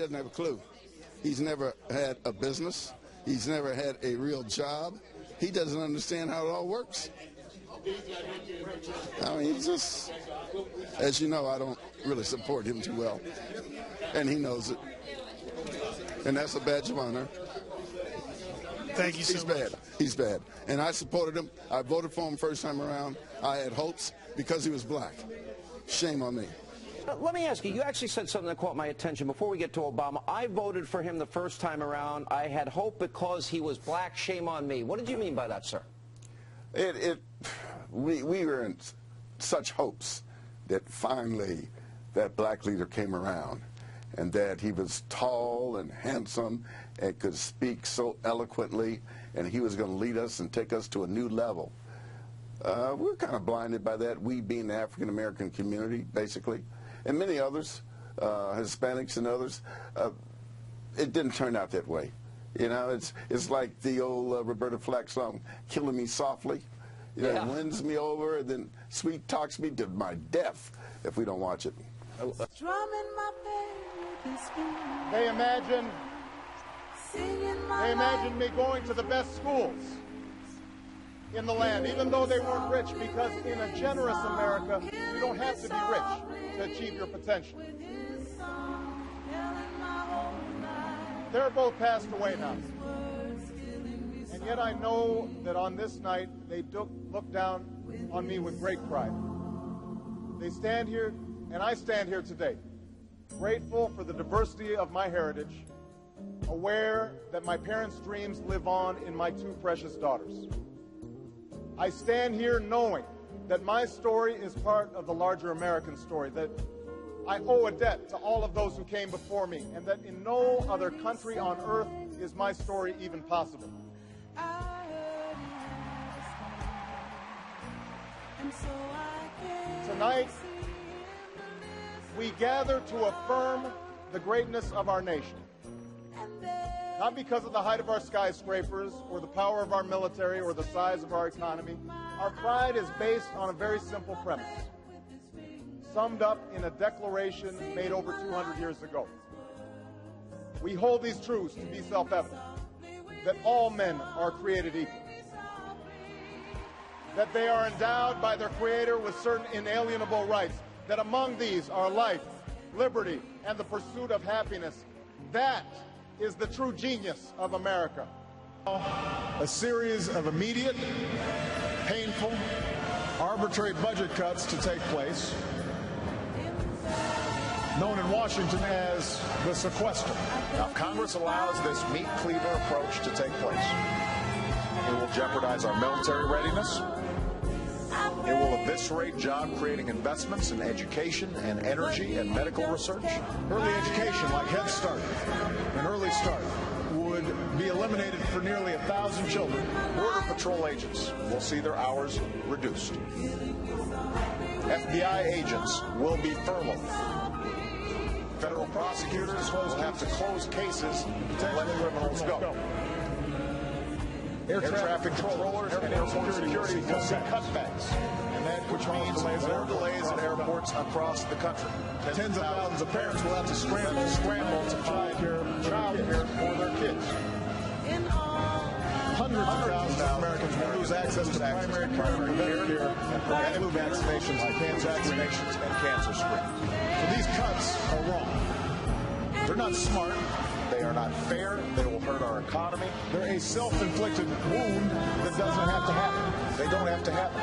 doesn't have a clue. He's never had a business. He's never had a real job. He doesn't understand how it all works. I mean, he's just, as you know, I don't really support him too well. And he knows it. And that's a badge of honor. Thank you so much. He's bad. He's bad. And I supported him. I voted for him first time around. I had hopes because he was black. Shame on me. Let me ask you, you actually said something that caught my attention before we get to Obama. I voted for him the first time around. I had hope because he was black. Shame on me. What did you mean by that, sir? We were in such hopes that finally that black leader came around and that he was tall and handsome and could speak so eloquently and he was going to lead us and take us to a new level. We're kind of blinded by that, we being the African-American community, basically, and many others, Hispanics and others. It didn't turn out that way. You know, it's like the old Roberta Flack song, "Killing Me Softly." You know, it wins me over, and then sweet talks me to my death if we don't watch it. They imagined me going to the best schools in the land, even though they weren't rich, because in a generous America, you don't have to be rich to achieve your potential. They're both passed away now. And yet I know that on this night, they look down on me with great pride. They stand here, and I stand here today, grateful for the diversity of my heritage, aware that my parents' dreams live on in my two precious daughters. I stand here knowing that my story is part of the larger American story, that I owe a debt to all of those who came before me, and that in no other country on earth is my story even possible. Tonight, we gather to affirm the greatness of our nation. Not because of the height of our skyscrapers, or the power of our military, or the size of our economy. Our pride is based on a very simple premise, summed up in a declaration made over 200 years ago. We hold these truths to be self-evident, that all men are created equal, that they are endowed by their Creator with certain inalienable rights, that among these are life, liberty, and the pursuit of happiness. That is the true genius of America. A series of immediate, painful, arbitrary budget cuts to take place, known in Washington as the sequester. Now, if Congress allows this meat cleaver approach to take place, it will jeopardize our military readiness. It will eviscerate job-creating investments in education and energy and medical research. Early education, like Head Start and Early Start, would be eliminated for nearly 1,000 children. Border Patrol agents will see their hours reduced. FBI agents will be furloughed. Federal prosecutors will have to close cases to let criminals go. Air traffic controllers and airport security will see cutbacks, and that which means more delays at airports across the country. Tens of thousands of parents will have to scramble to find child care for their kids. Hundreds of thousands of Americans will lose access to primary care and flu vaccinations and cancer screening. So these cuts are wrong. They're not smart. They are not fair. They will hurt our economy. They're a self-inflicted wound that doesn't have to happen. They don't have to happen.